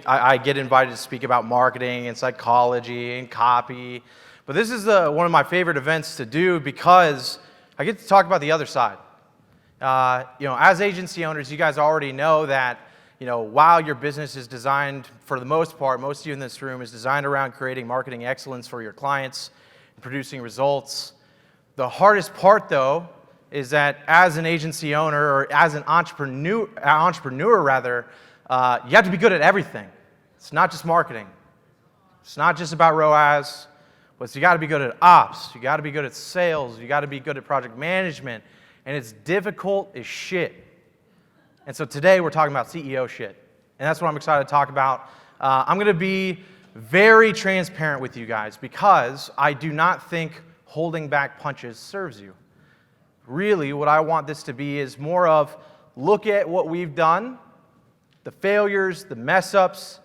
I get invited to speak about marketing and psychology and copy, but this is one of my favorite events to do because I get to talk about the other side. As agency owners, you guys already know that, while your business is designed, for the most part, most of you in this room, is designed around creating marketing excellence for your clients and producing results. The hardest part, though, is that as an agency owner or as an entrepreneur, you have to be good at everything. It's not just marketing. It's not just about ROAS, but you got to be good at ops. You got to be good at sales. You got to be good at project management. And it's difficult as shit. And so today we're talking about CEO shit. And that's what I'm excited to talk about. I'm going to be very transparent with you guys because I do not think holding back punches serves you. Really, what I want this to be is more of look at what we've done, the failures, the mess-ups,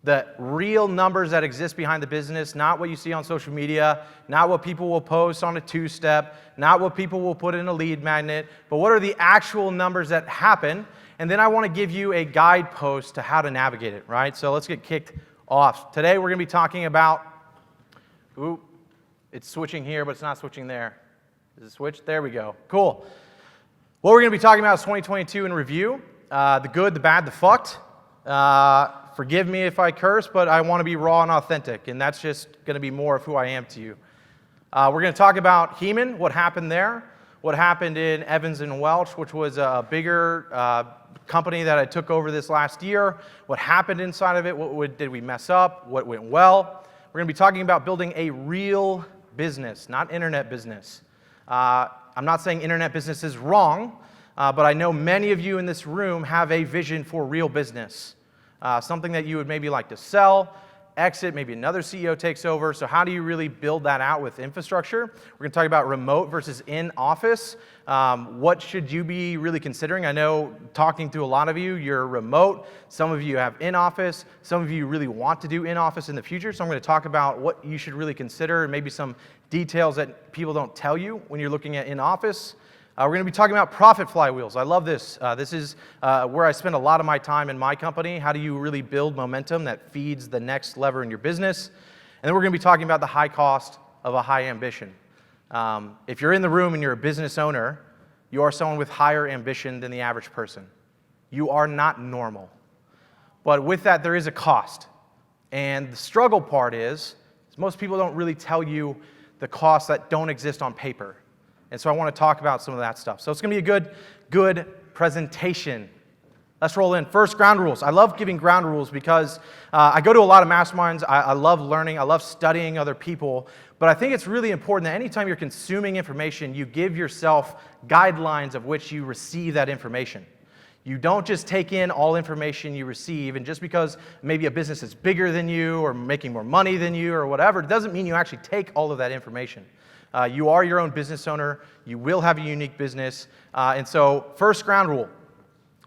the real numbers that exist behind the business, not what you see on social media, not what people will post on a two-step, not what people will put in a lead magnet, but what are the actual numbers that happen? And then I want to give you a guidepost to how to navigate it, right? So let's get kicked off. Today we're going to be talking about, it's switching here, but it's not switching there. Is it switched? There we go. Cool. What we're going to be talking about is 2022 in review. The good, the bad, the fucked. Forgive me if I curse, but I want to be raw and authentic, and that's just going to be more of who I am to you. We're going to talk about Heman, what happened there, what happened in Evans and Welch, which was a bigger company that I took over this last year, what happened inside of it, what did we mess up, what went well. We're going to be talking about building a real business, not internet business. I'm not saying internet business is wrong, but I know many of you in this room have a vision for real business, something that you would maybe like to sell, exit, maybe another CEO takes over. So how do you really build that out with infrastructure? We're going to talk about remote versus in-office. What should you be really considering? I know talking to a lot of you, you're remote. Some of you have in-office. Some of you really want to do in-office in the future. So I'm going to talk about what you should really consider and maybe some details that people don't tell you when you're looking at in-office. We're going to be talking about profit flywheels. I love this. This is where I spend a lot of my time in my company. How do you really build momentum that feeds the next lever in your business? And then we're going to be talking about the high cost of a high ambition. If you're in the room and you're a business owner, you are someone with higher ambition than the average person. You are not normal. But with that, there is a cost. And the struggle part is most people don't really tell you the costs that don't exist on paper. And so I want to talk about some of that stuff. So it's going to be a good presentation. Let's roll in. First, ground rules. I love giving ground rules because I go to a lot of masterminds. I love learning. I love studying other people. But I think it's really important that anytime you're consuming information, you give yourself guidelines of which you receive that information. You don't just take in all information you receive, and just because maybe a business is bigger than you or making more money than you or whatever, it doesn't mean you actually take all of that information. You are your own business owner. You will have a unique business. And so first ground rule,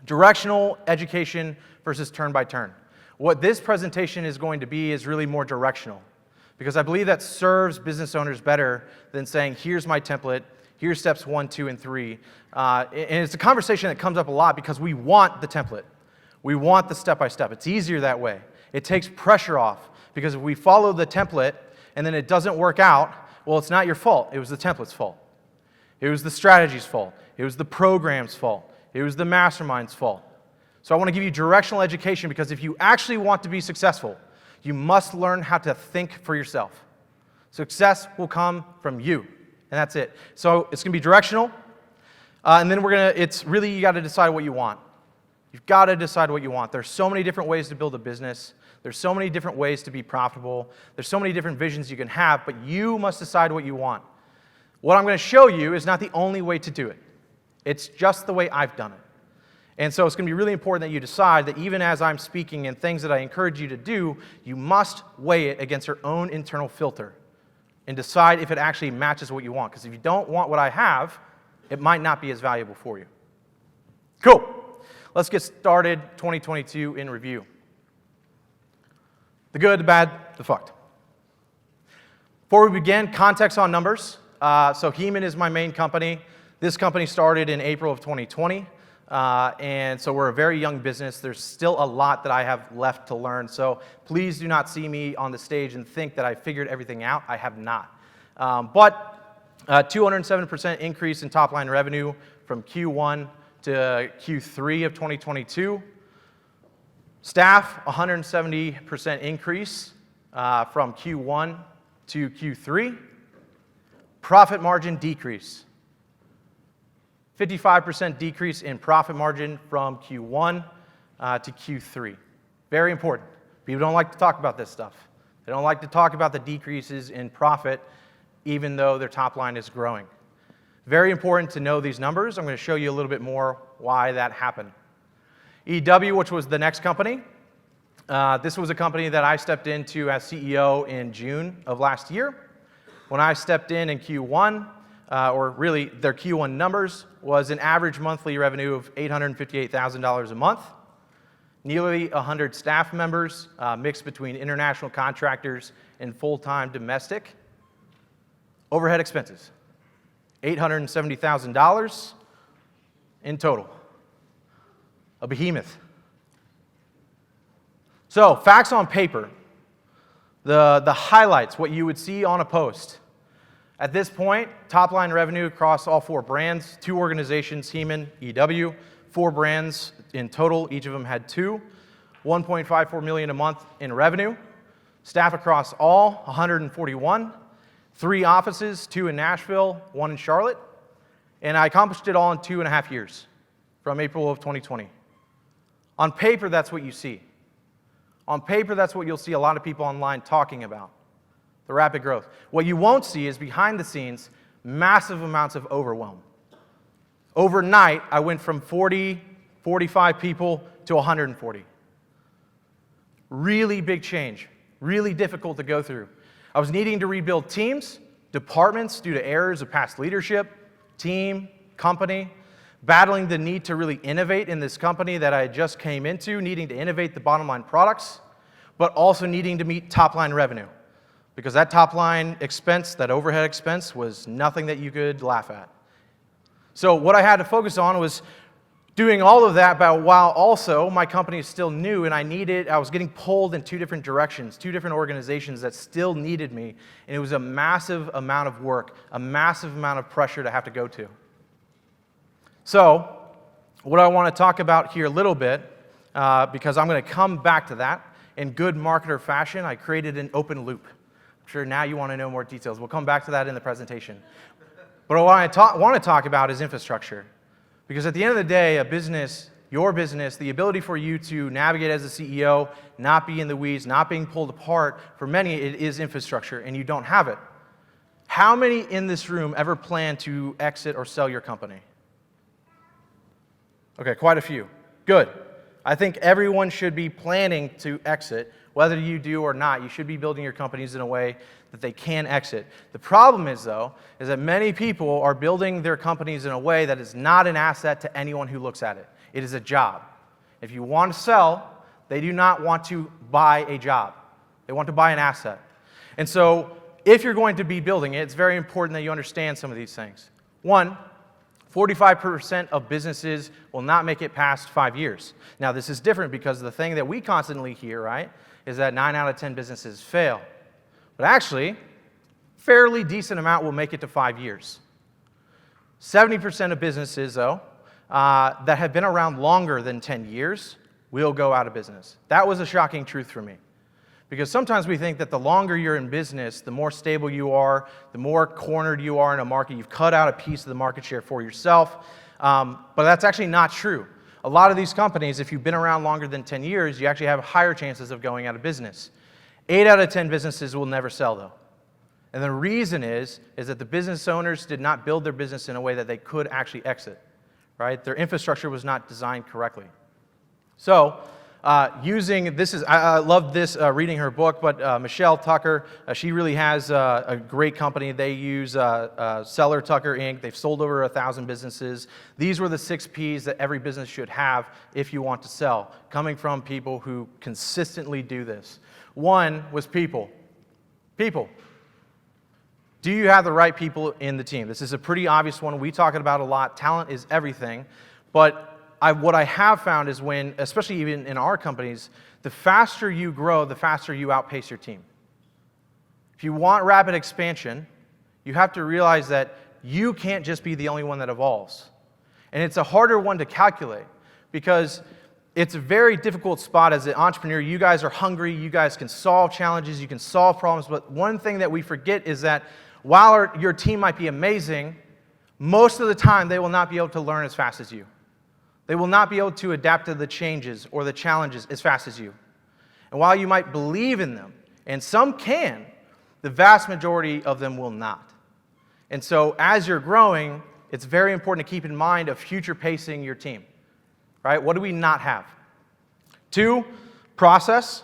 directional education versus turn by turn. What this presentation is going to be is really more directional because I believe that serves business owners better than saying, here's my template, here's steps 1, 2, and 3. And it's a conversation that comes up a lot because we want the template. We want the step-by-step. It's easier that way. It takes pressure off because if we follow the template and then it doesn't work out, well, it's not your fault. It was the template's fault. It was the strategy's fault. It was the program's fault. It was the mastermind's fault. So I want to give you directional education because if you actually want to be successful, you must learn how to think for yourself. Success will come from you, and that's it. So it's going to be directional, and then it's really, you got to decide what you want. You've got to decide what you want. There's so many different ways to build a business. There's so many different ways to be profitable. There's so many different visions you can have, but you must decide what you want. What I'm going to show you is not the only way to do it. It's just the way I've done it. And so it's going to be really important that you decide that even as I'm speaking and things that I encourage you to do, you must weigh it against your own internal filter and decide if it actually matches what you want. Because if you don't want what I have, it might not be as valuable for you. Cool. Let's get started. 2022 in review. The good, the bad, the fucked. Before we begin, context on numbers. So Heman is my main company. This company started in April of 2020. And so we're a very young business. There's still a lot that I have left to learn. So please do not see me on the stage and think that I figured everything out. I have not. But 207% increase in top line revenue from Q1 to Q3 of 2022. Staff, 170% increase from Q1 to Q3. Profit margin decrease. 55% decrease in profit margin from Q1 to Q3. Very important. People don't like to talk about this stuff. They don't like to talk about the decreases in profit even though their top line is growing. Very important to know these numbers. I'm going to show you a little bit more why that happened. EW, which was the next company. This was a company that I stepped into as CEO in June of last year. When I stepped in Q1, or really their Q1 numbers, was an average monthly revenue of $858,000 a month, nearly 100 staff members, mixed between international contractors and full-time domestic. Overhead expenses, $870,000 in total. A behemoth. So, facts on paper, the highlights, what you would see on a post. At this point, top line revenue across all 4 brands, 2 organizations, Heman, EW, 4 brands in total, each of them had 2, $1.54 million a month in revenue. Staff across all, 141, 3 offices, 2 in Nashville, 1 in Charlotte, and I accomplished it all in 2.5 years, from April of 2020. On paper, that's what you see. On paper, that's what you'll see a lot of people online talking about, the rapid growth. What you won't see is behind the scenes, massive amounts of overwhelm. Overnight, I went from 40, 45 people to 140. Really big change, really difficult to go through. I was needing to rebuild teams, departments due to errors of past leadership, team, company, battling the need to really innovate in this company that I just came into, needing to innovate the bottom line products, but also needing to meet top line revenue. Because that top line expense, that overhead expense, was nothing that you could laugh at. So what I had to focus on was doing all of that, but while also my company is still new and I was getting pulled in 2 different directions, 2 different organizations that still needed me, and it was a massive amount of work, a massive amount of pressure to have to go to. So, what I want to talk about here a little bit, because I'm going to come back to that, in good marketer fashion, I created an open loop. I'm sure now you want to know more details. We'll come back to that in the presentation. But what I want to talk about is infrastructure. Because at the end of the day, a business, your business, the ability for you to navigate as a CEO, not be in the weeds, not being pulled apart, for many it is infrastructure, and you don't have it. How many in this room ever plan to exit or sell your company? Okay, quite a few. Good. I think everyone should be planning to exit. Whether you do or not, you should be building your companies in a way that they can exit. The problem is, though, is that many people are building their companies in a way that is not an asset to anyone who looks at it. It is a job. If you want to sell, they do not want to buy a job. They want to buy an asset. And so, if you're going to be building it, it's very important that you understand some of these things. 1, 45% of businesses will not make it past 5 years. Now, this is different because the thing that we constantly hear, right, is that 9 out of 10 businesses fail. But actually, fairly decent amount will make it to 5 years. 70% of businesses, though, that have been around longer than 10 years will go out of business. That was a shocking truth for me. Because sometimes we think that the longer you're in business, the more stable you are, the more cornered you are in a market. You've cut out a piece of the market share for yourself. But that's actually not true. A lot of these companies, if you've been around longer than 10 years, you actually have higher chances of going out of business. 8 out of 10 businesses will never sell, though. And the reason is that the business owners did not build their business in a way that they could actually exit, right? Their infrastructure was not designed correctly. So, I love this reading her book, but Michelle Tucker, she really has a great company. They use Seller Tucker Inc. They've sold over 1,000 businesses. These were the 6 Ps that every business should have if you want to sell, coming from people who consistently do this. 1 was people. People. Do you have the right people in the team? This is a pretty obvious one. We talk about it a lot. Talent is everything. But what I have found is when, especially even in our companies, the faster you grow, the faster you outpace your team. If you want rapid expansion, you have to realize that you can't just be the only one that evolves. And it's a harder one to calculate because it's a very difficult spot as an entrepreneur. You guys are hungry, you guys can solve challenges, you can solve problems, but one thing that we forget is that while your team might be amazing, most of the time they will not be able to learn as fast as you. They will not be able to adapt to the changes or the challenges as fast as you. And while you might believe in them, and some can, the vast majority of them will not. And so as you're growing, it's very important to keep in mind of future pacing your team. Right? What do we not have? 2, process.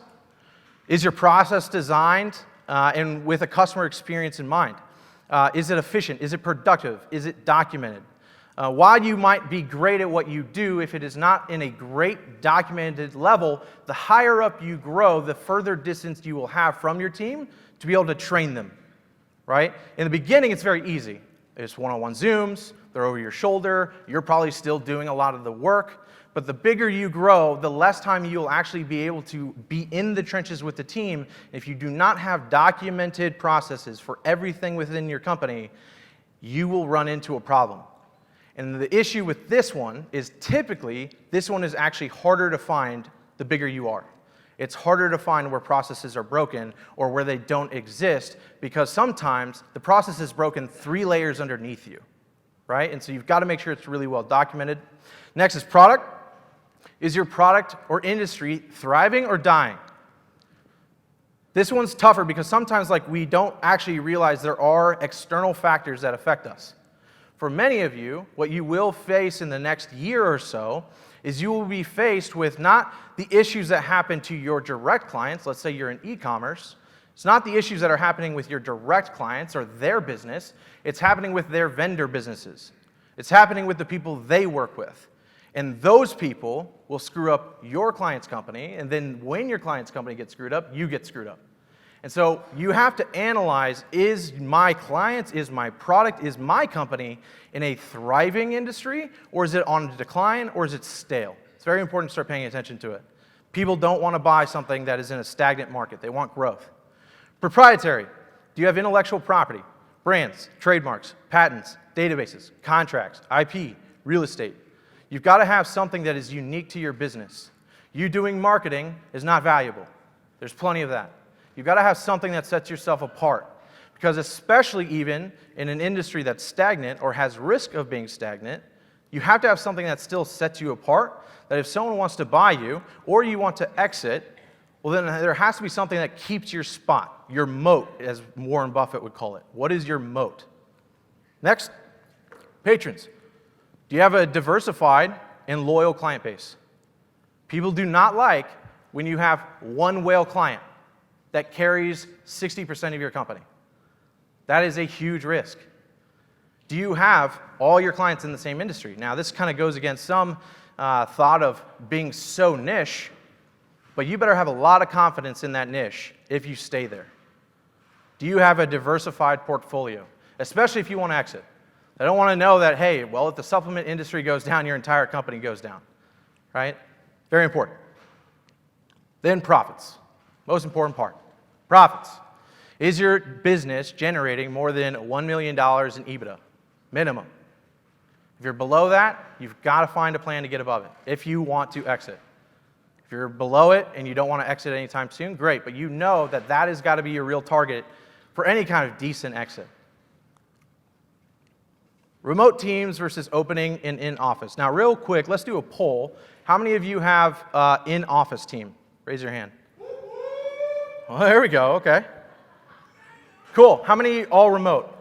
Is your process designed and with a customer experience in mind? Is it efficient? Is it productive? Is it documented? While you might be great at what you do, if it is not in a great documented level, the higher up you grow, the further distance you will have from your team to be able to train them. Right? In the beginning, it's very easy. It's one-on-one Zooms, they're over your shoulder, you're probably still doing a lot of the work. But the bigger you grow, the less time you'll actually be able to be in the trenches with the team. If you do not have documented processes for everything within your company, you will run into a problem. And the issue with this one is typically, this one is actually harder to find the bigger you are. It's harder to find where processes are broken or where they don't exist because sometimes the process is broken 3 layers underneath you, right? And so you've got to make sure it's really well documented. Next is product. Is your product or industry thriving or dying? This one's tougher because sometimes we don't actually realize there are external factors that affect us. For many of you, what you will face in the next year or so is you will be faced with not the issues that happen to your direct clients. Let's say you're in e-commerce. It's not the issues that are happening with your direct clients or their business. It's happening with their vendor businesses. It's happening with the people they work with. And those people will screw up your client's company, and then when your client's company gets screwed up, you get screwed up. And so you have to analyze, is my client, is my product, is my company in a thriving industry, or is it on decline, or is it stale? It's very important to start paying attention to it. People don't want to buy something that is in a stagnant market. They want growth. Proprietary. Do you have intellectual property, brands, trademarks, patents, databases, contracts, IP, real estate? You've got to have something that is unique to your business. You doing marketing is not valuable. There's plenty of that. You've got to have something that sets yourself apart. Because especially even in an industry that's stagnant or has risk of being stagnant, you have to have something that still sets you apart, that if someone wants to buy you or you want to exit, well then there has to be something that keeps your spot, your moat, as Warren Buffett would call it. What is your moat? Next, patrons. Do you have a diversified and loyal client base? People do not like when you have one whale client that carries 60% of your company. That is a huge risk. Do you have all your clients in the same industry? Now, this kind of goes against some thought of being so niche, but you better have a lot of confidence in that niche if you stay there. Do you have a diversified portfolio, especially if you want to exit? I don't want to know that, hey, well, if the supplement industry goes down, your entire company goes down, right? Very important. Then profits, most important part. Profits. Is your business generating more than $1 million in EBITDA? Minimum. If you're below that, you've got to find a plan to get above it if you want to exit. If you're below it and you don't want to exit anytime soon, great, but you know that that has got to be your real target for any kind of decent exit. Remote teams versus opening an in-office. Now, real quick, let's do a poll. How many of you have in-office team? Raise your hand. Well, there we go, okay. Cool, how many all remote?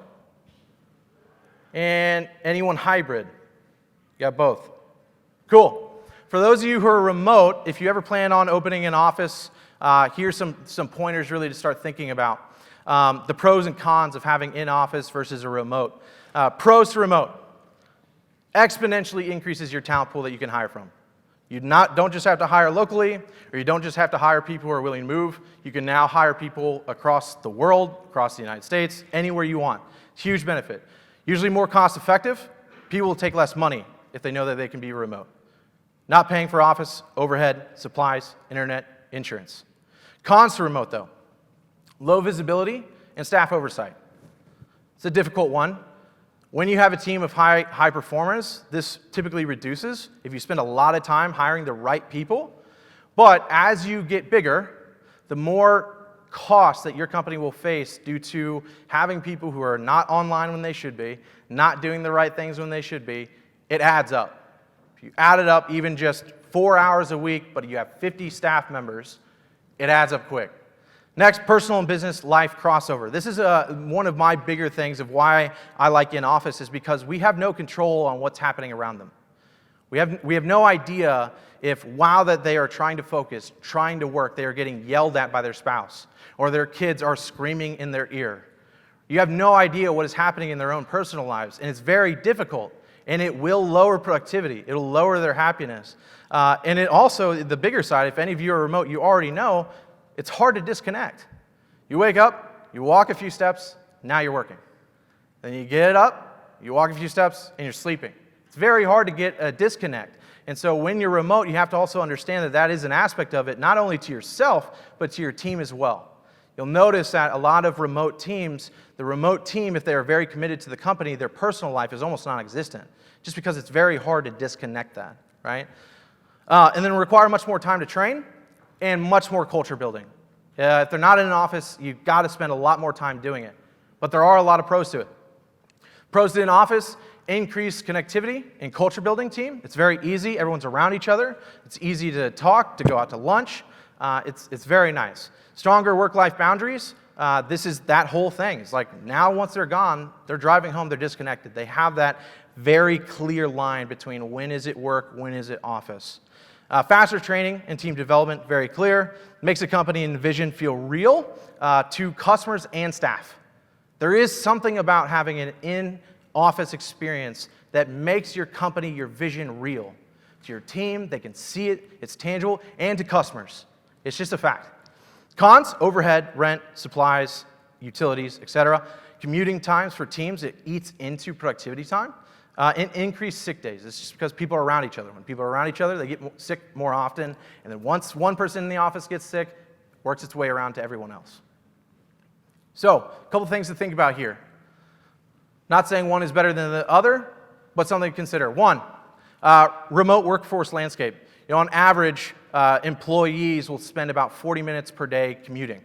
And anyone hybrid? You got both. Cool. For those of you who are remote, if you ever plan on opening an office, here's some pointers really to start thinking about. The pros and cons of having in-office versus a remote. Pros to remote. Exponentially increases your talent pool that you can hire from. You don't just have to hire locally, or you don't just have to hire people who are willing to move. You can now hire people across the world, across the United States, anywhere you want. Huge benefit. Usually more cost effective. People will take less money if they know that they can be remote. Not paying for office, overhead, supplies, internet, insurance. Cons to remote, though. Low visibility and staff oversight. It's a difficult one. When you have a team of high performers, this typically reduces if you spend a lot of time hiring the right people. But as you get bigger, the more costs that your company will face due to having people who are not online when they should be, not doing the right things when they should be, it adds up. If you add it up even just 4 hours a week, but you have 50 staff members, it adds up quick. Next, personal and business life crossover. This is one of my bigger things of why I like in-office is because we have no control on what's happening around them. We have no idea if while that they are trying to focus, trying to work, they are getting yelled at by their spouse, or their kids are screaming in their ear. You have no idea what is happening in their own personal lives, and it's very difficult, and it will lower productivity. It'll lower their happiness. And it also, the bigger side, if any of you are remote, you already know, it's hard to disconnect. You wake up, you walk a few steps, now you're working. Then you get up, you walk a few steps, and you're sleeping. It's very hard to get a disconnect. And so when you're remote, you have to also understand that that is an aspect of it, not only to yourself, but to your team as well. You'll notice that a lot of remote teams, the remote team, if they are very committed to the company, their personal life is almost non-existent, just because it's very hard to disconnect that, right? And then require much more time to train and much more culture building. If they're not in an office, you've got to spend a lot more time doing it. But there are a lot of pros to it. Pros to in-office: increased connectivity and culture building team. It's very easy. Everyone's around each other. It's easy to talk, to go out to lunch. It's very nice. Stronger work-life boundaries. This is that whole thing. It's like now once they're gone, they're driving home, they're disconnected. They have that very clear line between when is it work, when is it office. Faster training and team development, very clear. Makes a company and vision feel real to customers and staff. There is something about having an in-office experience that makes your company, your vision real. To your team, they can see it, it's tangible, and to customers. It's just a fact. Cons: overhead, rent, supplies, utilities, etc. Commuting times for teams, it eats into productivity time. And increased sick days. It's just because people are around each other. When people are around each other, they get sick more often. And then once one person in the office gets sick, it works its way around to everyone else. So, a couple things to think about here. Not saying one is better than the other, but something to consider. One, remote workforce landscape. On average, employees will spend about 40 minutes per day commuting.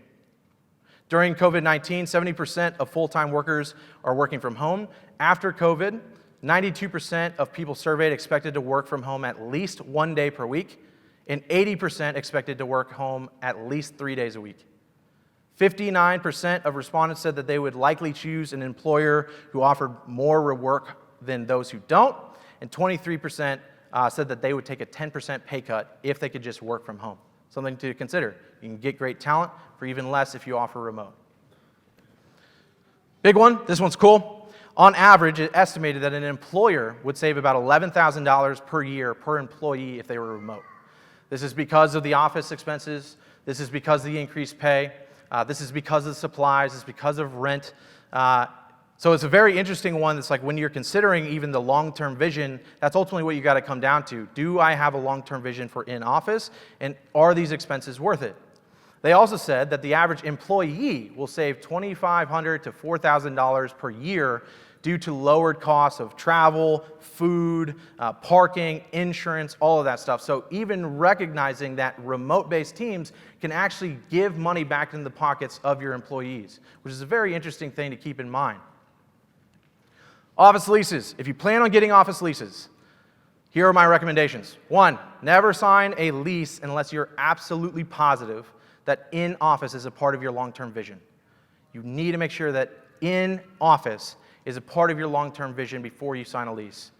During COVID-19, 70% of full-time workers are working from home. After COVID, 92% of people surveyed expected to work from home at least 1 day per week, and 80% expected to work home at least 3 days a week. 59% of respondents said that they would likely choose an employer who offered more work than those who don't, and 23% said that they would take a 10% pay cut if they could just work from home. Something to consider. You can get great talent for even less if you offer remote. Big one, this one's cool. On average, it's estimated that an employer would save about $11,000 per year per employee if they were remote. This is because of the office expenses. This is because of the increased pay. This is because of the supplies. It's because of rent. So it's a very interesting one. It's like when you're considering even the long-term vision, that's ultimately what you got to come down to. Do I have a long-term vision for in-office, and are these expenses worth it? They also said that the average employee will save $2,500 to $4,000 per year due to lowered costs of travel, food, parking, insurance, all of that stuff. So even recognizing that remote-based teams can actually give money back into the pockets of your employees, which is a very interesting thing to keep in mind. Office leases. If you plan on getting office leases, here are my recommendations. One, never sign a lease unless you're absolutely positive that in-office is a part of your long-term vision. You need to make sure that in-office is a part of your long-term vision before you sign a lease.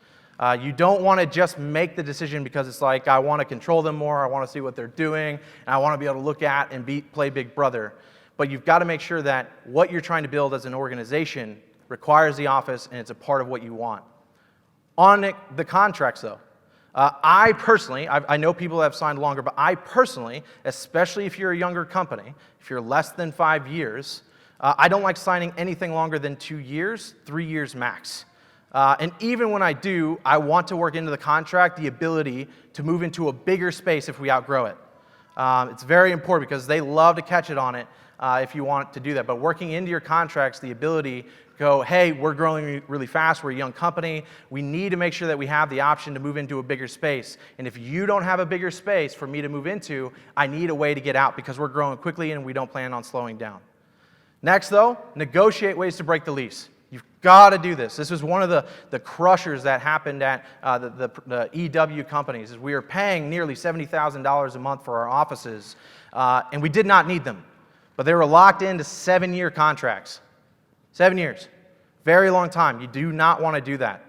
You don't want to just make the decision because it's like, I want to control them more, I want to see what they're doing, and I want to be able to look at and play Big Brother. But you've got to make sure that what you're trying to build as an organization requires the office and it's a part of what you want. On the contracts, though, I personally, I know people have signed longer, but I personally, especially if you're a younger company, if you're less than 5 years, I don't like signing anything longer than 2 years, 3 years max. And even when I do, I want to work into the contract the ability to move into a bigger space if we outgrow it. It's very important because they love to catch it on it if you want to do that. But working into your contracts, the ability to go, hey, we're growing really fast, we're a young company, we need to make sure that we have the option to move into a bigger space. And if you don't have a bigger space for me to move into, I need a way to get out because we're growing quickly and we don't plan on slowing down. Next, though, negotiate ways to break the lease. You've got to do this. This was one of the crushers that happened at the EW companies. Is we were paying nearly $70,000 a month for our offices, and we did not need them. But they were locked into 7-year contracts. 7 years. Very long time. You do not want to do that.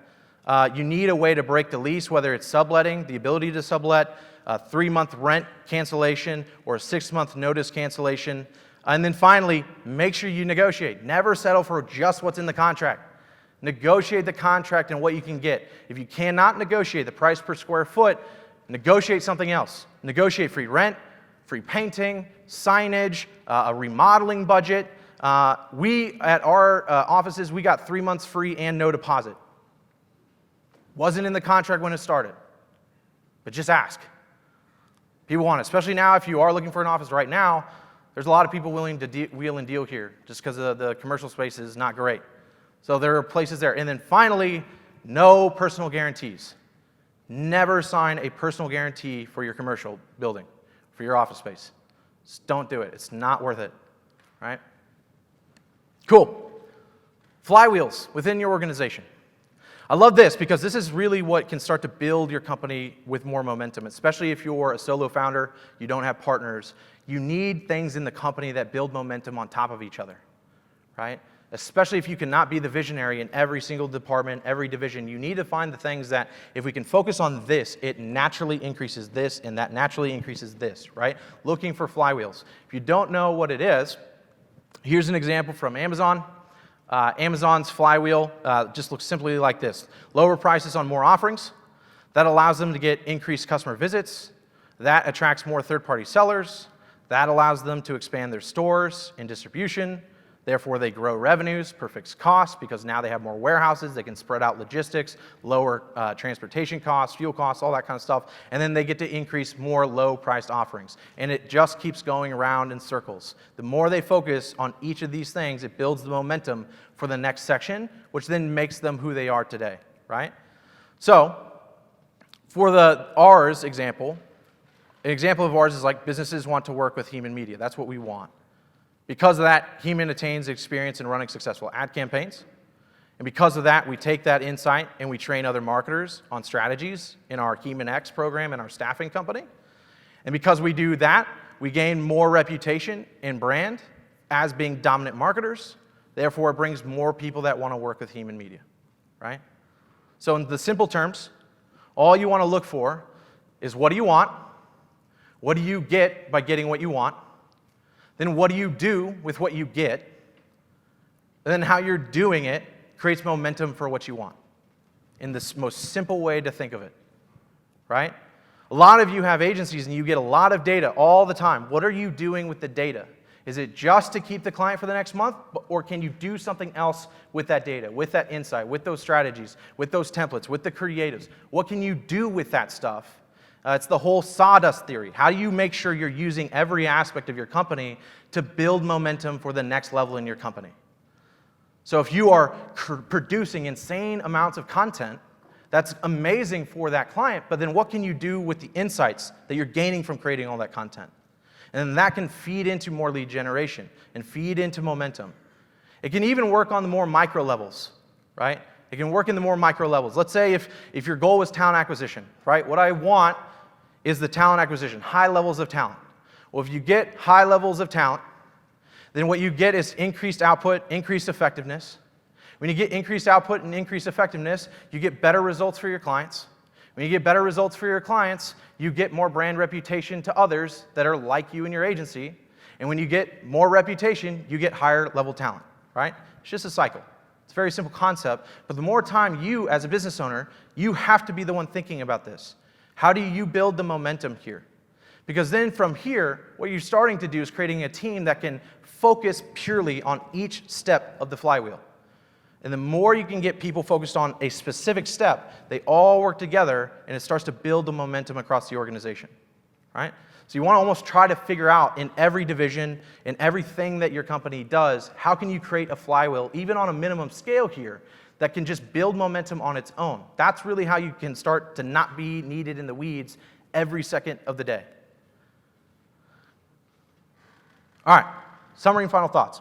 You need a way to break the lease, whether it's subletting, the ability to sublet, a 3-month rent cancellation, or a 6-month notice cancellation. And then finally, make sure you negotiate. Never settle for just what's in the contract. Negotiate the contract and what you can get. If you cannot negotiate the price per square foot, negotiate something else. Negotiate free rent, free painting, signage, a remodeling budget. We, at our offices, we got 3 months free and no deposit. Wasn't in the contract when it started, but just ask. People want it, especially now if you are looking for an office right now. There's a lot of people willing to wheel and deal here just because the commercial space is not great. So there are places there. And then finally, no personal guarantees. Never sign a personal guarantee for your commercial building, for your office space. Just don't do it. It's not worth it, right? Cool. Flywheels within your organization. I love this because this is really what can start to build your company with more momentum, especially if you're a solo founder, you don't have partners. You need things in the company that build momentum on top of each other, right? Especially if you cannot be the visionary in every single department, every division. You need to find the things that if we can focus on this, it naturally increases this, and that naturally increases this, right? Looking for flywheels. If you don't know what it is, here's an example from Amazon. Amazon's flywheel just looks simply like this. Lower prices on more offerings. That allows them to get increased customer visits. That attracts more third-party sellers. That allows them to expand their stores and distribution. Therefore, they grow revenues per fixed costs because now they have more warehouses. They can spread out logistics, lower transportation costs, fuel costs, all that kind of stuff. And then they get to increase more low-priced offerings. And it just keeps going around in circles. The more they focus on each of these things, it builds the momentum for the next section, which then makes them who they are today, right? So for the ours example, an example of ours is like businesses want to work with Human Media. That's what we want. Because of that, Human attains experience in running successful ad campaigns. And because of that, we take that insight and we train other marketers on strategies in our Human X program and our staffing company. And because we do that, we gain more reputation and brand as being dominant marketers. Therefore, it brings more people that want to work with Human Media, right? So in the simple terms, all you want to look for is what do you want? What do you get by getting what you want? Then what do you do with what you get? And then how you're doing it creates momentum for what you want. In the most simple way to think of it, right? A lot of you have agencies and you get a lot of data all the time. What are you doing with the data? Is it just to keep the client for the next month? Or can you do something else with that data, with that insight, with those strategies, with those templates, with the creatives? What can you do with that stuff? It's the whole sawdust theory. How do you make sure you're using every aspect of your company to build momentum for the next level in your company? So if you are producing insane amounts of content, that's amazing for that client, but then what can you do with the insights that you're gaining from creating all that content? And then that can feed into more lead generation and feed into momentum. It can even work on the more micro levels, right? It can work in the more micro levels. Let's say if your goal was talent acquisition, right? What I want is the talent acquisition, high levels of talent. Well, if you get high levels of talent, then what you get is increased output, increased effectiveness. When you get increased output and increased effectiveness, you get better results for your clients. When you get better results for your clients, you get more brand reputation to others that are like you in your agency. And when you get more reputation, you get higher level talent, right? It's just a cycle. It's a very simple concept, but the more time you, as a business owner, you have to be the one thinking about this. How do you build the momentum here? Because then from here, what you're starting to do is creating a team that can focus purely on each step of the flywheel. And the more you can get people focused on a specific step, they all work together, and it starts to build the momentum across the organization, right? So you want to almost try to figure out in every division, in everything that your company does, how can you create a flywheel, even on a minimum scale here, that can just build momentum on its own. That's really how you can start to not be needed in the weeds every second of the day. All right, summary and final thoughts.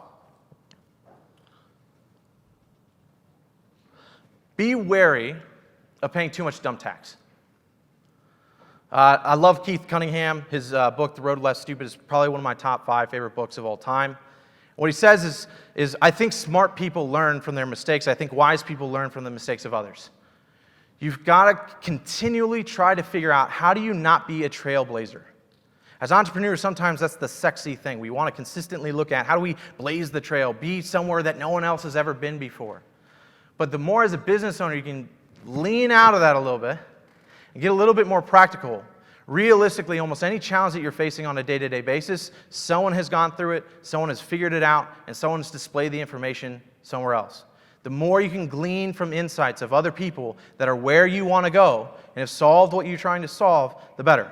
Be wary of paying too much dumb tax. I love Keith Cunningham. His book, The Road to Less Stupid, is probably one of my top 5 favorite books of all time. What he says is I think smart people learn from their mistakes. I think wise people learn from the mistakes of others. You've got to continually try to figure out, how do you not be a trailblazer? As entrepreneurs, sometimes that's the sexy thing. We want to consistently look at, how do we blaze the trail, be somewhere that no one else has ever been before. But the more as a business owner you can lean out of that a little bit and get a little bit more practical. Realistically, almost any challenge that you're facing on a day-to-day basis, someone has gone through it, someone has figured it out, and someone has displayed the information somewhere else. The more you can glean from insights of other people that are where you want to go and have solved what you're trying to solve, the better.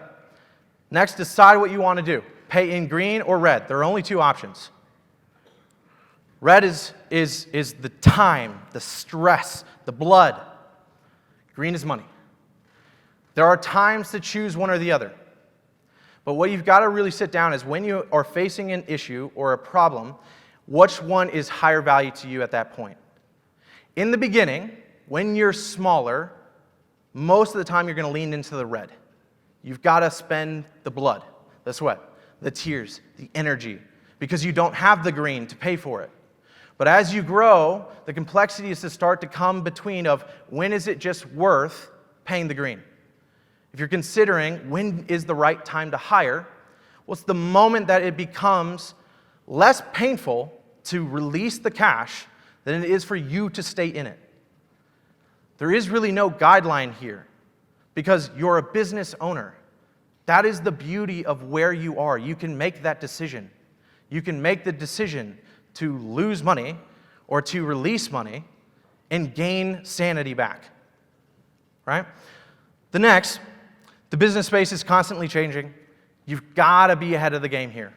Next, decide what you want to do. Pay in green or red. There are only 2 options. Red is the time, the stress, the blood. Green is money. There are times to choose one or the other. But what you've got to really sit down is, when you are facing an issue or a problem, which one is higher value to you at that point? In the beginning, when you're smaller, most of the time you're going to lean into the red. You've got to spend the blood, the sweat, the tears, the energy, because you don't have the green to pay for it. But as you grow, the complexity is to start to come between of, when is it just worth paying the green? If you're considering when is the right time to hire, what's the moment that it becomes less painful to release the cash than it is for you to stay in it? There is really no guideline here, because you're a business owner. That is the beauty of where you are. You can make that decision. You can make the decision to lose money or to release money and gain sanity back, right? The business space is constantly changing. You've got to be ahead of the game here.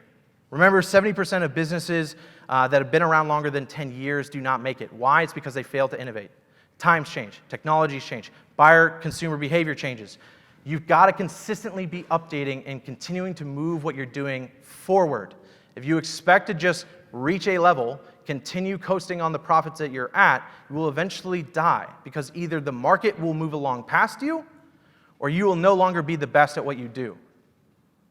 Remember, 70% of businesses that have been around longer than 10 years do not make it. Why? It's because they fail to innovate. Times change. Technologies change. Buyer-consumer behavior changes. You've got to consistently be updating and continuing to move what you're doing forward. If you expect to just reach a level, continue coasting on the profits that you're at, you will eventually die, because either the market will move along past you, or you will no longer be the best at what you do,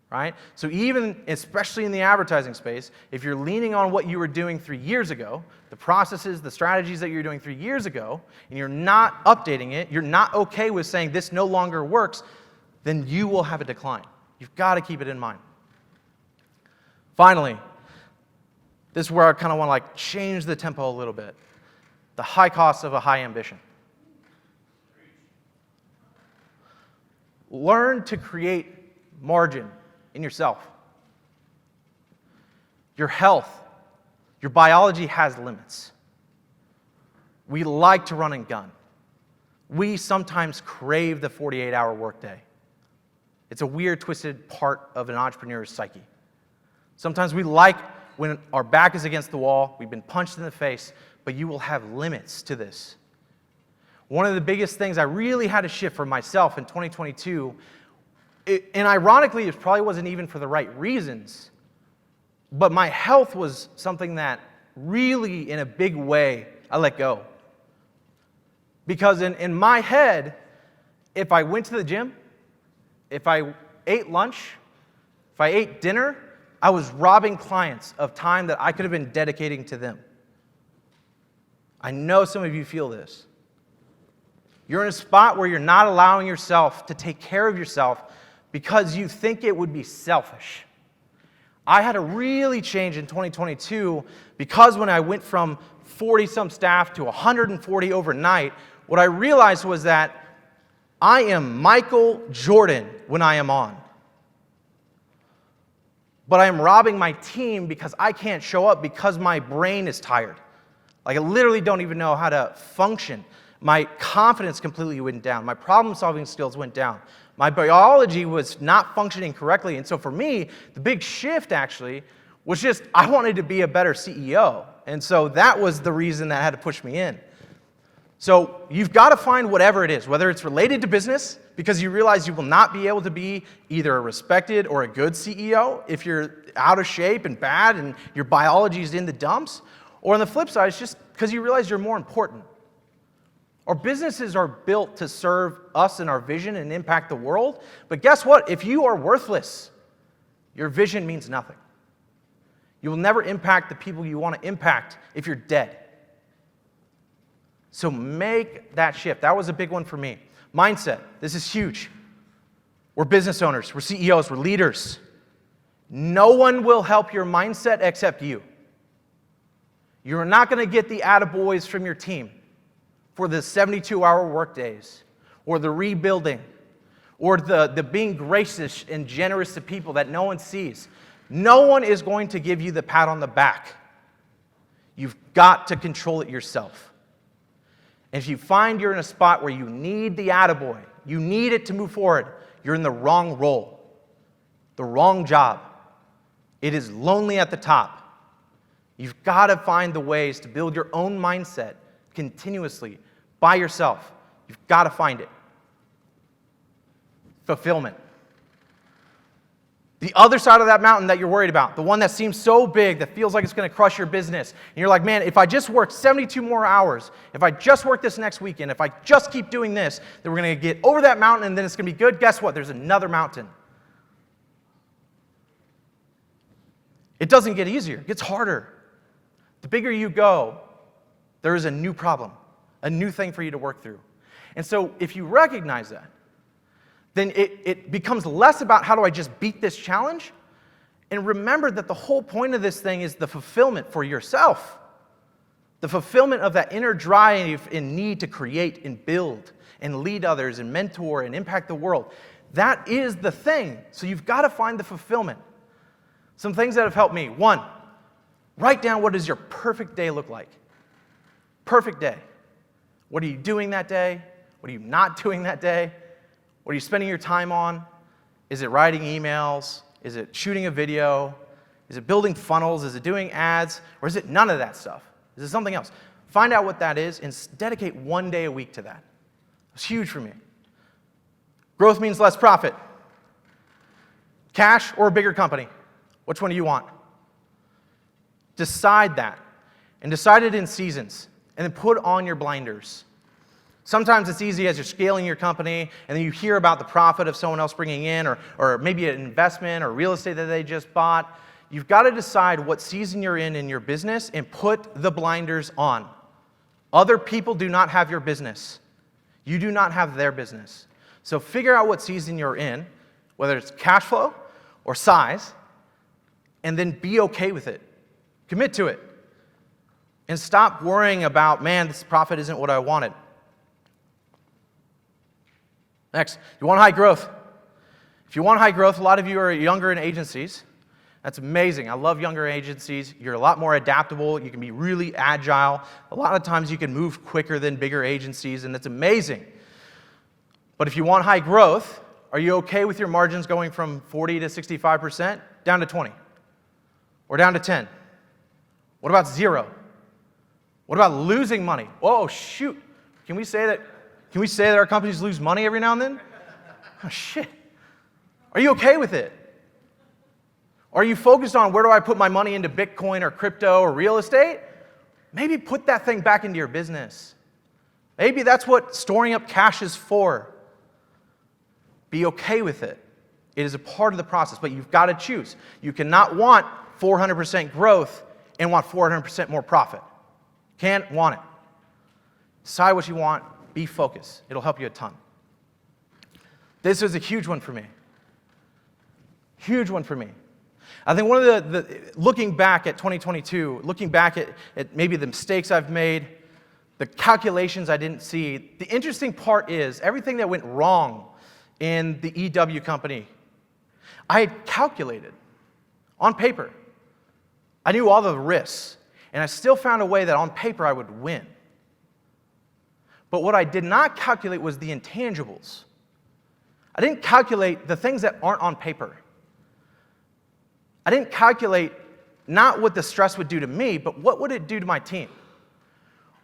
right? So even, especially in the advertising space, if you're leaning on what you were doing 3 years ago, the processes, the strategies that you're doing 3 years ago, and you're not updating it, you're not okay with saying this no longer works, then you will have a decline. You've got to keep it in mind. Finally, this is where I kind of want to change the tempo a little bit. The high cost of a high ambition. Learn to create margin in yourself. Your health, your biology has limits. We like to run and gun. We sometimes crave the 48-hour workday. It's a weird, twisted part of an entrepreneur's psyche. Sometimes we like when our back is against the wall, we've been punched in the face, but you will have limits to this. One of the biggest things I really had to shift for myself in 2022, and ironically, it probably wasn't even for the right reasons, but my health was something that really, in a big way, I let go. Because in my head, if I went to the gym, if I ate lunch, if I ate dinner, I was robbing clients of time that I could have been dedicating to them. I know some of you feel this. You're in a spot where you're not allowing yourself to take care of yourself because you think it would be selfish. I had to really change in 2022 because when I went from 40-some staff to 140 overnight, what I realized was that I am Michael Jordan when I am on. But I am robbing my team because I can't show up because my brain is tired. Like I literally don't even know how to function. My confidence completely went down. My problem-solving skills went down. My biology was not functioning correctly. And so for me, the big shift actually was just I wanted to be a better CEO. And so that was the reason that had to push me in. So you've got to find whatever it is, whether it's related to business, because you realize you will not be able to be either a respected or a good CEO if you're out of shape and bad and your biology is in the dumps. Or on the flip side, it's just because you realize you're more important. Our businesses are built to serve us and our vision and impact the world. But guess what? If you are worthless, your vision means nothing. You will never impact the people you want to impact if you're dead. So make that shift. That was a big one for me. Mindset. This is huge. We're business owners. We're CEOs. We're leaders. No one will help your mindset except you. You're not going to get the attaboys from your team for the 72-hour workdays or the rebuilding or the being gracious and generous to people that no one sees. No one is going to give you the pat on the back. You've got to control it yourself. And if you find you're in a spot where you need the attaboy, you need it to move forward, you're in the wrong role, the wrong job. It is lonely at the top. You've got to find the ways to build your own mindset continuously by yourself. You've got to find it. Fulfillment. The other side of that mountain that you're worried about, the one that seems so big, that feels like it's going to crush your business. And you're like, man, if I just work 72 more hours, if I just work this next weekend, if I just keep doing this, then we're going to get over that mountain and then it's going to be good. Guess what? There's another mountain. It doesn't get easier. It gets harder. The bigger you go, there is a new problem, a new thing for you to work through. And so if you recognize that, then it becomes less about how do I just beat this challenge, and remember that the whole point of this thing is the fulfillment for yourself. The fulfillment of that inner drive and need to create and build and lead others and mentor and impact the world. That is the thing. So you've got to find the fulfillment. Some things that have helped me. One, write down what does your perfect day look like. Perfect day. What are you doing that day? What are you not doing that day? What are you spending your time on? Is it writing emails? Is it shooting a video? Is it building funnels? Is it doing ads? Or is it none of that stuff? Is it something else? Find out what that is and dedicate one day a week to that. It's huge for me. Growth means less profit. Cash or a bigger company? Which one do you want? Decide that. And decide it in seasons. And then put on your blinders. Sometimes it's easy as you're scaling your company and then you hear about the profit of someone else bringing in or maybe an investment or real estate that they just bought. You've got to decide what season you're in your business and put the blinders on. Other people do not have your business. You do not have their business. So figure out what season you're in, whether it's cash flow or size, and then be okay with it. Commit to it. And stop worrying about, man, this profit isn't what I wanted. Next, you want high growth. If you want high growth, a lot of you are younger in agencies. That's amazing. I love younger agencies. You're a lot more adaptable. You can be really agile. A lot of times you can move quicker than bigger agencies, and that's amazing. But if you want high growth, are you okay with your margins going from 40 to 65% down to 20? Or down to 10? What about 0? What about losing money? Oh, shoot. Can we say that our companies lose money every now and then? Oh, shit. Are you okay with it? Are you focused on where do I put my money into Bitcoin or crypto or real estate? Maybe put that thing back into your business. Maybe that's what storing up cash is for. Be okay with it. It is a part of the process, but you've got to choose. You cannot want 400% growth and want 400% more profit. Can't want it. Decide what you want. Be focused. It'll help you a ton. This was a huge one for me. Huge one for me. I think one of the looking back at 2022, looking back at maybe the mistakes I've made, the calculations I didn't see, the interesting part is everything that went wrong in the EW company, I had calculated on paper. I knew all the risks. And I still found a way that on paper I would win. But what I did not calculate was the intangibles. I didn't calculate the things that aren't on paper. I didn't calculate not what the stress would do to me, but what would it do to my team?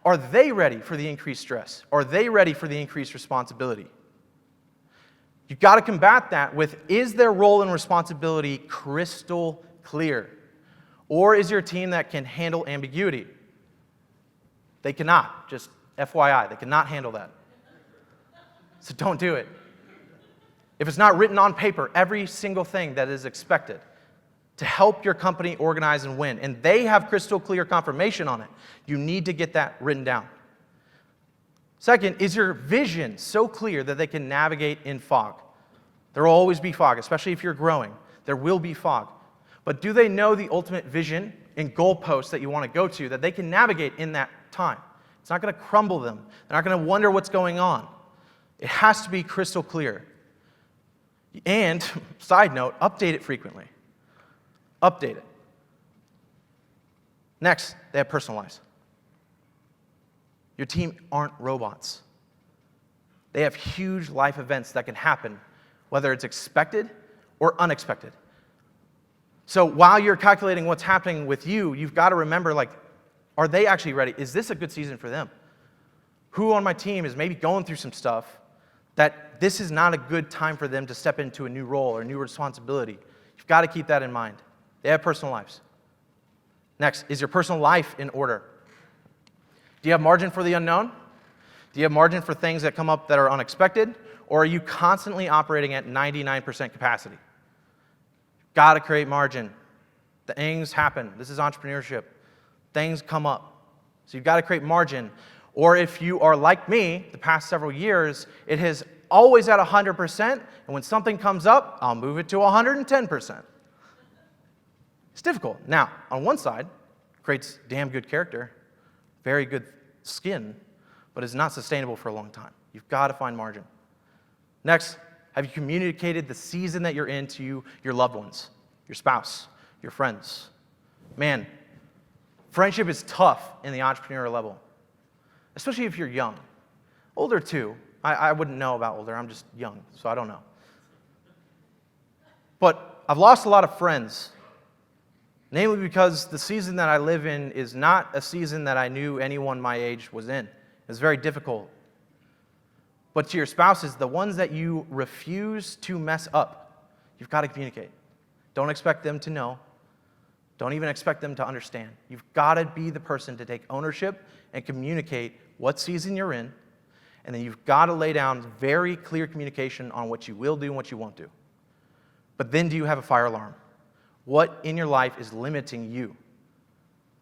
Are they ready for the increased stress? Are they ready for the increased responsibility? You've got to combat that with, is their role and responsibility crystal clear? Or is your team that can handle ambiguity? They cannot, just FYI, they cannot handle that. So don't do it. If it's not written on paper, every single thing that is expected to help your company organize and win, and they have crystal clear confirmation on it, you need to get that written down. Second, is your vision so clear that they can navigate in fog? There will always be fog, especially if you're growing. There will be fog. But do they know the ultimate vision and goalposts that you want to go to that they can navigate in that time? It's not going to crumble them. They're not going to wonder what's going on. It has to be crystal clear. And, side note, update it frequently. Update it. Next, they have personal lives. Your team aren't robots. They have huge life events that can happen, whether it's expected or unexpected. So while you're calculating what's happening with you, you've got to remember, like, are they actually ready? Is this a good season for them? Who on my team is maybe going through some stuff that this is not a good time for them to step into a new role or a new responsibility? You've got to keep that in mind. They have personal lives. Next, is your personal life in order? Do you have margin for the unknown? Do you have margin for things that come up that are unexpected? Or are you constantly operating at 99% capacity? Got to create margin. Things happen. This is entrepreneurship. Things come up. So you've got to create margin. Or if you are like me, the past several years, it has always at 100%, and when something comes up, I'll move it to 110%. It's difficult. Now, on one side, creates damn good character, very good skin, but is not sustainable for a long time. You've got to find margin. Next, have you communicated the season that you're in to your loved ones, your spouse, your friends? Man, friendship is tough in the entrepreneurial level, especially if you're young. Older too. I wouldn't know about older. I'm just young, so I don't know. But I've lost a lot of friends, namely because the season that I live in is not a season that I knew anyone my age was in. It's very difficult. But to your spouses, the ones that you refuse to mess up, you've got to communicate. Don't expect them to know. Don't even expect them to understand. You've got to be the person to take ownership and communicate what season you're in, and then you've got to lay down very clear communication on what you will do and what you won't do. But then do you have a fire alarm? What in your life is limiting you?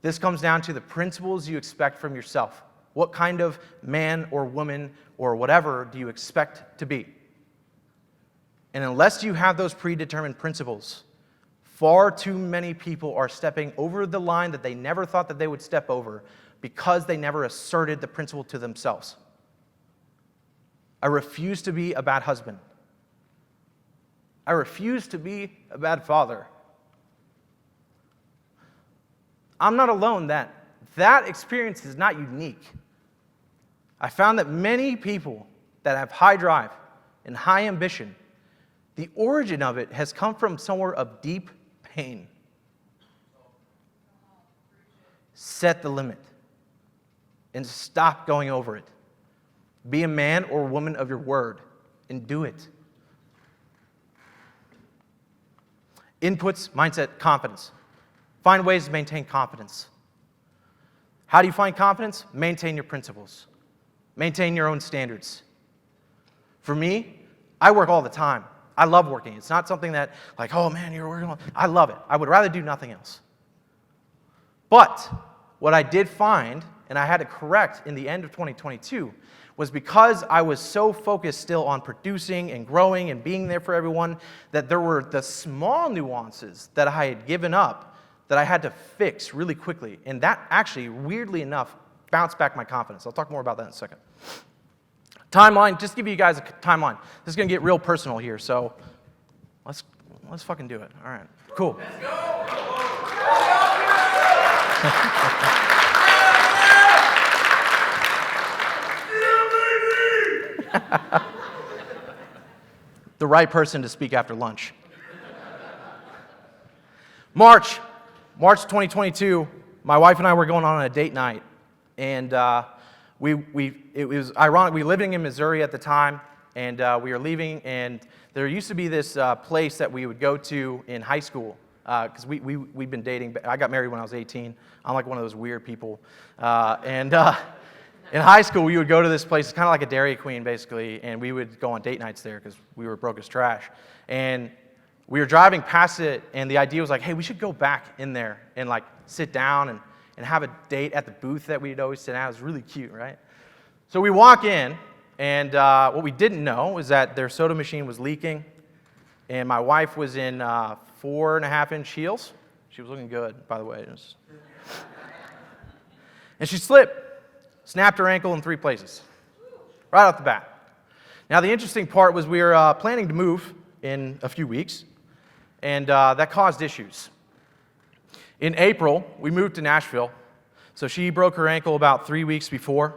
This comes down to the principles you expect from yourself. What kind of man or woman or whatever do you expect to be? And unless you have those predetermined principles, far too many people are stepping over the line that they never thought that they would step over because they never asserted the principle to themselves. I refuse to be a bad husband. I refuse to be a bad father. I'm not alone. That experience is not unique. I found that many people that have high drive and high ambition, the origin of it has come from somewhere of deep pain. Set the limit and stop going over it. Be a man or woman of your word and do it. Inputs, mindset, confidence. Find ways to maintain confidence. How do you find confidence? Maintain your principles. Maintain your own standards. For me, I work all the time. I love working. It's not something that, like, oh man, you're working on. I love it. I would rather do nothing else. But what I did find, and I had to correct in the end of 2022, was because I was so focused still on producing and growing and being there for everyone, that there were the small nuances that I had given up that I had to fix really quickly. And that actually, weirdly enough, bounced back my confidence. I'll talk more about that in a second. Timeline, just to give you guys a timeline. This is going to get real personal here, so let's fucking do it. All right, cool. Let's go! The right person to speak after lunch. March 2022, my wife and I were going on a date night, and it was ironic. We were living in Missouri at the time, and we were leaving, and there used to be this place that we would go to in high school, because we'd been dating. I got married when I was 18. I'm like one of those weird people. In high school, we would go to this place. It's kind of like a Dairy Queen, basically, and we would go on date nights there because we were broke as trash. And we were driving past it, and the idea was like, hey, we should go back in there and like sit down and have a date at the booth that we'd always sit at. It was really cute, right? So we walk in, and what we didn't know was that their soda machine was leaking, and my wife was in 4.5-inch heels. She was looking good, by the way. And she slipped. Snapped her ankle in 3 places, right off the bat. Now, the interesting part was we were planning to move in a few weeks, and that caused issues. In April, we moved to Nashville, so she broke her ankle about 3 weeks before.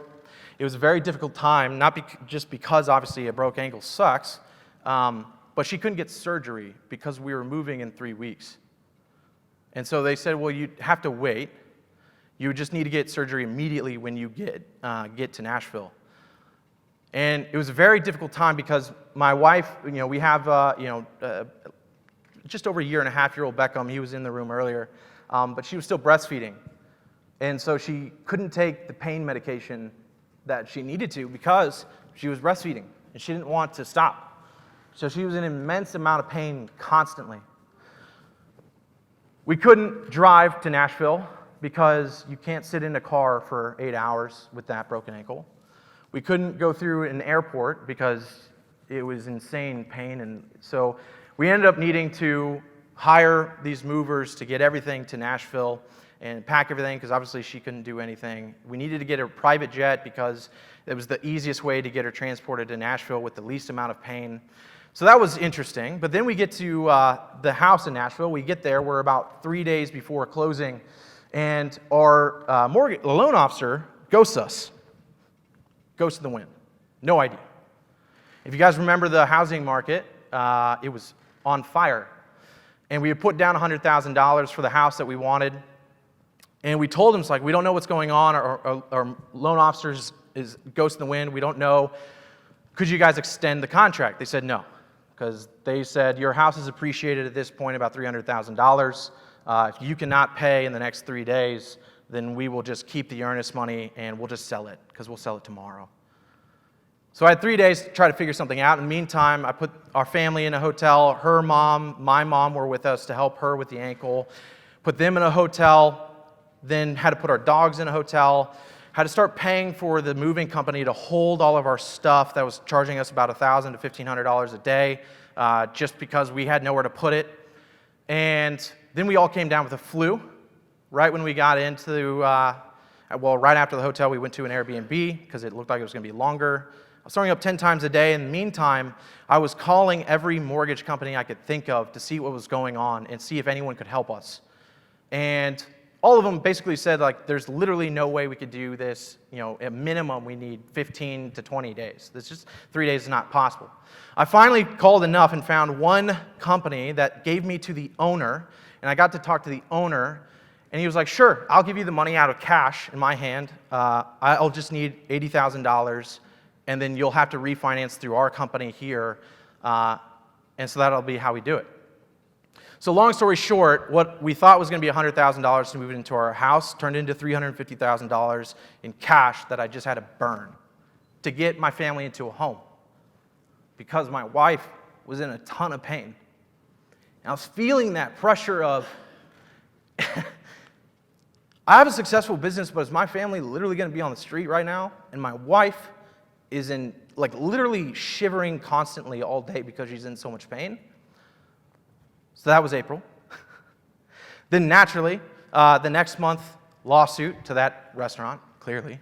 It was a very difficult time, not just because, obviously, a broke ankle sucks, but she couldn't get surgery because we were moving in 3 weeks. And so they said, well, you have to wait. You would just need to get surgery immediately when you get to Nashville. And it was a very difficult time because my wife, we have, just over a 1.5-year-old Beckham. He was in the room earlier, but she was still breastfeeding. And so she couldn't take the pain medication that she needed to because she was breastfeeding, and she didn't want to stop. So she was in an immense amount of pain constantly. We couldn't drive to Nashville because you can't sit in a car for 8 hours with that broken ankle. We couldn't go through an airport because it was insane pain, and so we ended up needing to hire these movers to get everything to Nashville and pack everything because obviously she couldn't do anything. We needed to get a private jet because it was the easiest way to get her transported to Nashville with the least amount of pain. So that was interesting, but then we get to the house in Nashville. We get there, we're about 3 days before closing, and our loan officer ghosts us. Ghost of the wind. No idea. If you guys remember the housing market, it was on fire. And we had put down $100,000 for the house that we wanted. And we told him, it's like, we don't know what's going on. Our loan officer is ghost in the wind. We don't know. Could you guys extend the contract? They said no. Because they said, your house is appreciated at this point about $300,000. If you cannot pay in the next 3 days, then we will just keep the earnest money and we'll just sell it, because we'll sell it tomorrow. So I had 3 days to try to figure something out. In the meantime, I put our family in a hotel. Her mom, my mom were with us to help her with the ankle. Put them in a hotel, then had to put our dogs in a hotel. Had to start paying for the moving company to hold all of our stuff that was charging us about $1,000 to $1,500 a day, just because we had nowhere to put it. And then we all came down with a flu. Right when we got into, right after the hotel, we went to an Airbnb because it looked like it was going to be longer. I was throwing up 10 times a day. In the meantime, I was calling every mortgage company I could think of to see what was going on and see if anyone could help us. And all of them basically said, like, there's literally no way we could do this. At minimum, we need 15 to 20 days. This just 3 days is not possible. I finally called enough and found one company that gave me to the owner, and I got to talk to the owner, and he was like, sure, I'll give you the money out of cash in my hand. I'll just need $80,000, and then you'll have to refinance through our company here, and so that'll be how we do it. So long story short, what we thought was going to be $100,000 to move it into our house turned into $350,000 in cash that I just had to burn to get my family into a home because my wife was in a ton of pain. And I was feeling that pressure of, I have a successful business, but is my family literally going to be on the street right now? And my wife is literally shivering constantly all day because she's in so much pain. So that was April. Then naturally, the next month, lawsuit to that restaurant, clearly.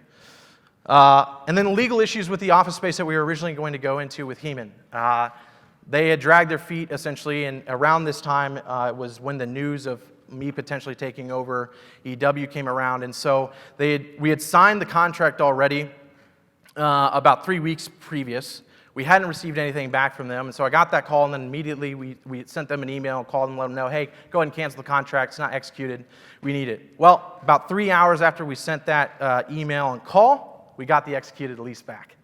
And then legal issues with the office space that we were originally going to go into with Heman. They had dragged their feet, essentially, and around this time was when the news of me potentially taking over EW came around. And so we had signed the contract already about 3 weeks previous. We hadn't received anything back from them, and so I got that call, and then immediately we sent them an email and called them, let them know, hey, go ahead and cancel the contract. It's not executed. We need it. Well, about 3 hours after we sent that email and call, we got the executed lease back.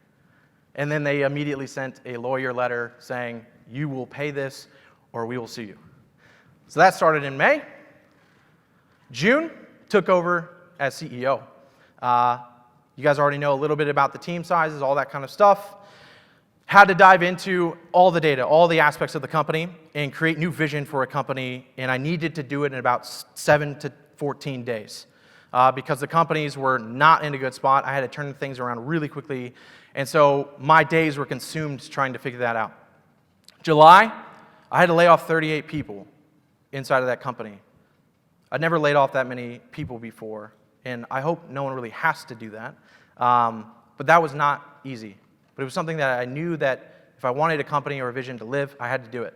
And then they immediately sent a lawyer letter saying, you will pay this or we will sue you. So that started in May. June, took over as CEO. You guys already know a little bit about the team sizes, all that kind of stuff. Had to dive into all the data, all the aspects of the company, and create new vision for a company, and I needed to do it in about 7 to 14 days. Because the companies were not in a good spot. I had to turn things around really quickly, and so my days were consumed trying to figure that out. July, I had to lay off 38 people inside of that company. I'd never laid off that many people before, and I hope no one really has to do that. But that was not easy. But it was something that I knew that if I wanted a company or a vision to live, I had to do it.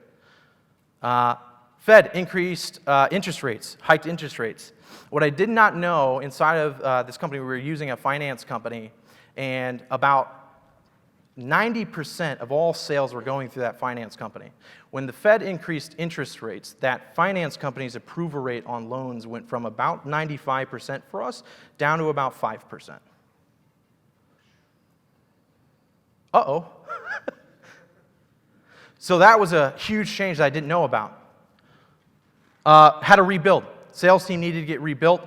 Fed increased interest rates, hiked interest rates. What I did not know inside of this company, we were using a finance company, and about 90% of all sales were going through that finance company. When the Fed increased interest rates, that finance company's approval rate on loans went from about 95% for us down to about 5%. Uh-oh. So that was a huge change that I didn't know about. Had to rebuild. Sales team needed to get rebuilt.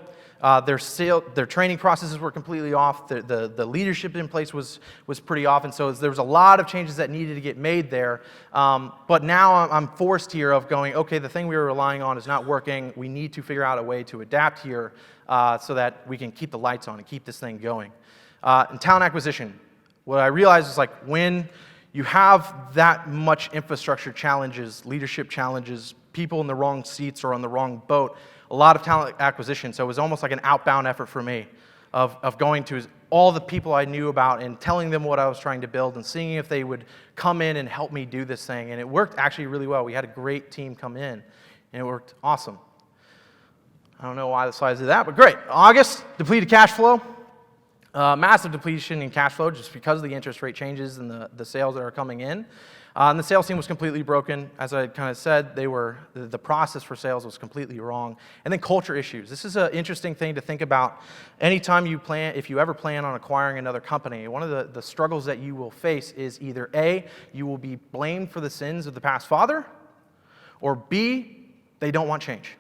Their training processes were completely off. The leadership in place was pretty off, and so there was a lot of changes that needed to get made there. But now I'm forced here of going, okay, the thing we were relying on is not working. We need to figure out a way to adapt here so that we can keep the lights on and keep this thing going. And talent acquisition. What I realized is like when you have that much infrastructure challenges, leadership challenges, people in the wrong seats or on the wrong boat, a lot of talent acquisition. So it was almost like an outbound effort for me of going to all the people I knew about and telling them what I was trying to build and seeing if they would come in and help me do this thing. And it worked actually really well. We had a great team come in, and it worked awesome. I don't know why the slides did that, but great. August, depleted cash flow. Massive depletion in cash flow just because of the interest rate changes and the sales that are coming in. And the sales team was completely broken. As I kind of said, the process for sales was completely wrong. And then culture issues. This is an interesting thing to think about. Anytime if you ever plan on acquiring another company, one of the struggles that you will face is either A, you will be blamed for the sins of the past father, or B, they don't want change.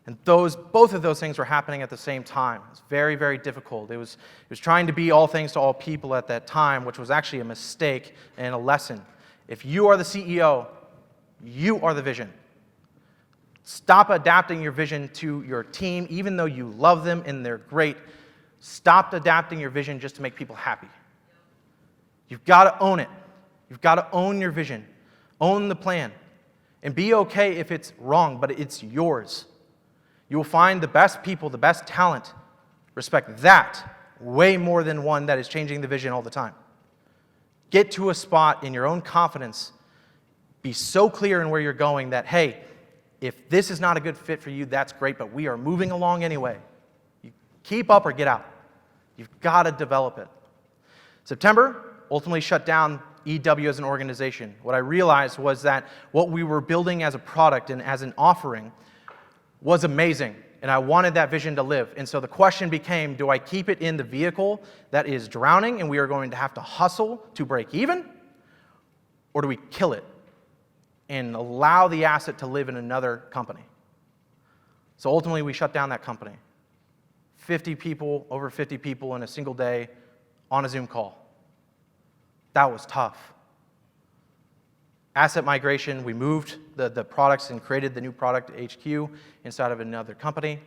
And both of those things were happening at the same time. It was very, very difficult. It was trying to be all things to all people at that time, which was actually a mistake and a lesson. If you are the CEO, you are the vision. Stop adapting your vision to your team, even though you love them and they're great. Stop adapting your vision just to make people happy. You've got to own it. You've got to own your vision. Own the plan. And be okay if it's wrong, but it's yours. You will find the best people, the best talent, respect that way more than one that is changing the vision all the time. Get to a spot in your own confidence. Be so clear in where you're going that, hey, if this is not a good fit for you, that's great, but we are moving along anyway. You keep up or get out. You've got to develop it. September, ultimately shut down EW as an organization. What I realized was that what we were building as a product and as an offering was amazing, and I wanted that vision to live. And so the question became, do I keep it in the vehicle that is drowning and we are going to have to hustle to break even? Or do we kill it and allow the asset to live in another company? So ultimately, we shut down that company. 50 people, over 50 people in a single day on a Zoom call. That was tough. Asset migration, we moved the products and created the new product HQ inside of another company.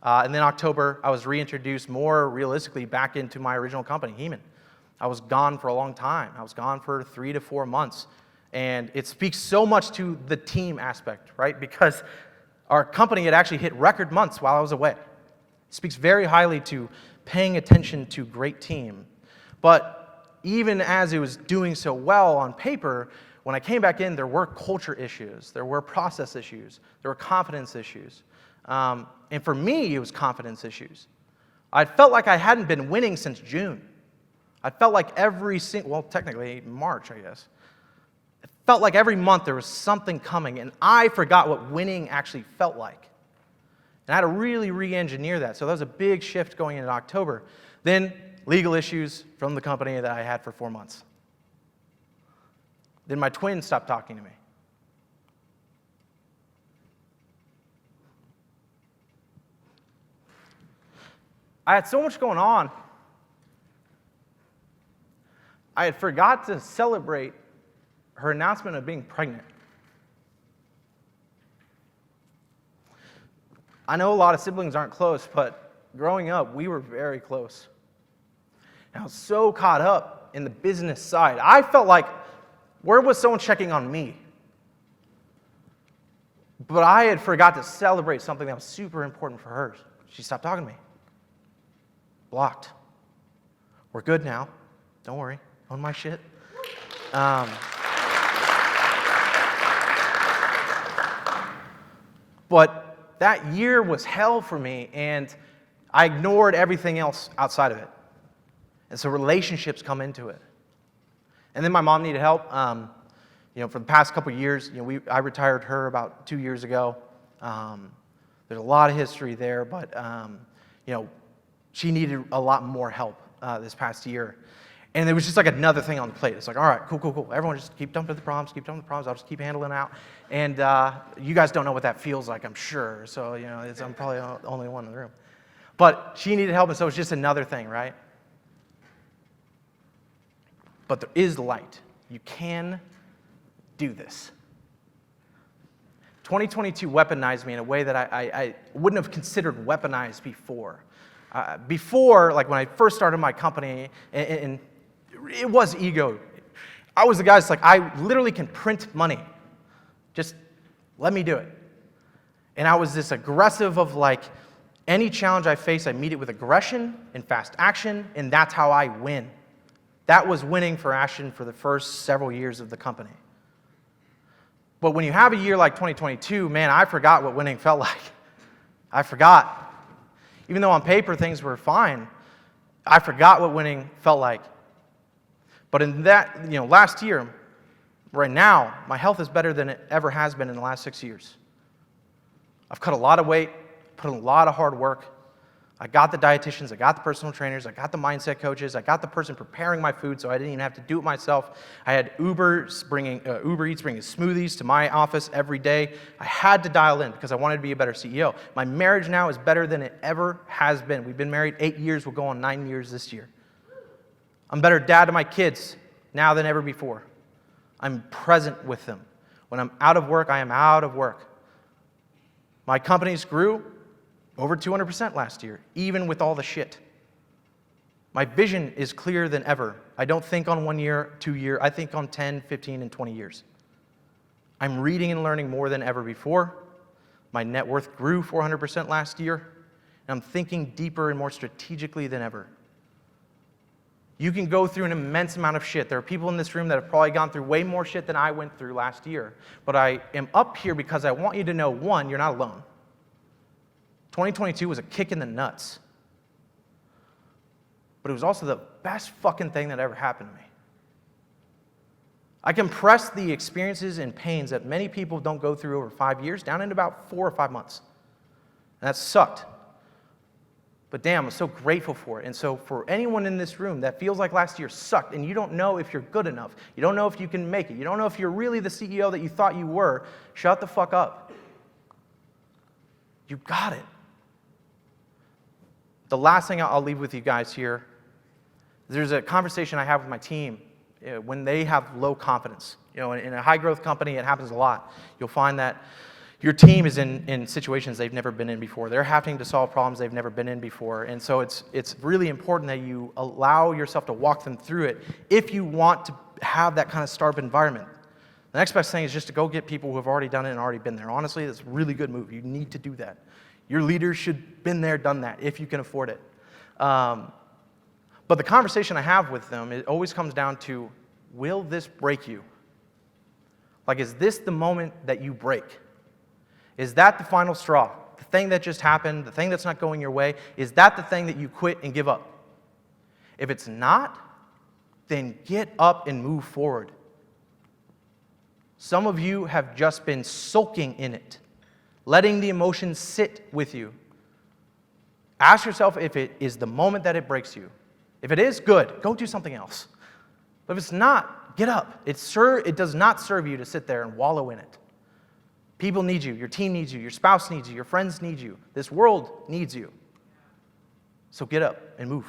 And then October, I was reintroduced more realistically back into my original company, Heman. I was gone for a long time. I was gone for 3 to 4 months. And it speaks so much to the team aspect, right? Because our company had actually hit record months while I was away. It speaks very highly to paying attention to great team. But even as it was doing so well on paper, when I came back in, there were culture issues, there were process issues, there were confidence issues. And for me, it was confidence issues. I felt like I hadn't been winning since June. I felt like technically March, I guess. It felt like every month there was something coming, and I forgot what winning actually felt like. And I had to really re-engineer that. So that was a big shift going into October. Then legal issues from the company that I had for 4 months. Then my twin stopped talking to me. I had so much going on. I had forgot to celebrate her announcement of being pregnant. I know a lot of siblings aren't close, but growing up, we were very close. And I was so caught up in the business side. I felt like, where was someone checking on me? But I had forgot to celebrate something that was super important for her. She stopped talking to me. Blocked. We're good now. Don't worry. Own my shit. But that year was hell for me, and I ignored everything else outside of it. And so relationships come into it. And then my mom needed help. For the past couple of years, I retired her about 2 years ago. There's a lot of history there, but she needed a lot more help this past year. And it was just like another thing on the plate. It's like, all right, cool. Everyone just keep dumping the problems. I'll just keep handling it out. And you guys don't know what that feels like, I'm sure. So, I'm probably the only one in the room. But she needed help, and so it's just another thing, right? But there is light. You can do this. 2022 weaponized me in a way that I wouldn't have considered weaponized before. Like when I first started my company, and it was ego. I was the guy that's like, I literally can print money. Just let me do it. And I was this aggressive of like, any challenge I face, I meet it with aggression and fast action, and that's how I win. That was winning for Ashton for the first several years of the company. But when you have a year like 2022, man, I forgot what winning felt like. I forgot. Even though on paper things were fine, I forgot what winning felt like. But in that, last year, right now, my health is better than it ever has been in the last 6 years. I've cut a lot of weight, put in a lot of hard work. I got the dietitians, I got the personal trainers, I got the mindset coaches, I got the person preparing my food so I didn't even have to do it myself. I had Uber Eats bringing smoothies to my office every day. I had to dial in because I wanted to be a better CEO. My marriage now is better than it ever has been. We've been married 8 years, we'll go on 9 years this year. I'm a better dad to my kids now than ever before. I'm present with them. When I'm out of work, I am out of work. My companies grew over 200% last year, even with all the shit. My vision is clearer than ever. I don't think on 1 year, 2 year, I think on 10, 15, and 20 years. I'm reading and learning more than ever before. My net worth grew 400% last year, and I'm thinking deeper and more strategically than ever. You can go through an immense amount of shit. There are people in this room that have probably gone through way more shit than I went through last year. But I am up here because I want you to know, one, you're not alone. 2022 was a kick in the nuts. But it was also the best fucking thing that ever happened to me. I compressed the experiences and pains that many people don't go through over 5 years down into about 4 or 5 months. And that sucked. But damn, I'm so grateful for it. And so for anyone in this room that feels like last year sucked and you don't know if you're good enough, you don't know if you can make it, you don't know if you're really the CEO that you thought you were, shut the fuck up. You got it. The last thing I'll leave with you guys here, there's a conversation I have with my team when they have low confidence. In a high growth company, it happens a lot. You'll find that your team is in situations they've never been in before. They're having to solve problems they've never been in before. And so it's really important that you allow yourself to walk them through it if you want to have that kind of startup environment. The next best thing is just to go get people who have already done it and already been there. Honestly, that's a really good move. You need to do that. Your leaders should have been there, done that, if you can afford it. But the conversation I have with them, it always comes down to, will this break you? Like, is this the moment that you break? Is that the final straw? The thing that just happened, the thing that's not going your way, is that the thing that you quit and give up? If it's not, then get up and move forward. Some of you have just been sulking in it, letting the emotions sit with you. Ask yourself if it is the moment that it breaks you. If it is, good, go do something else. But if it's not, get up. It does not serve you to sit there and wallow in it. People need you. Your team needs you. Your spouse needs you. Your friends need you. This world needs you. So get up and move.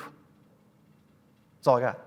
That's all I got.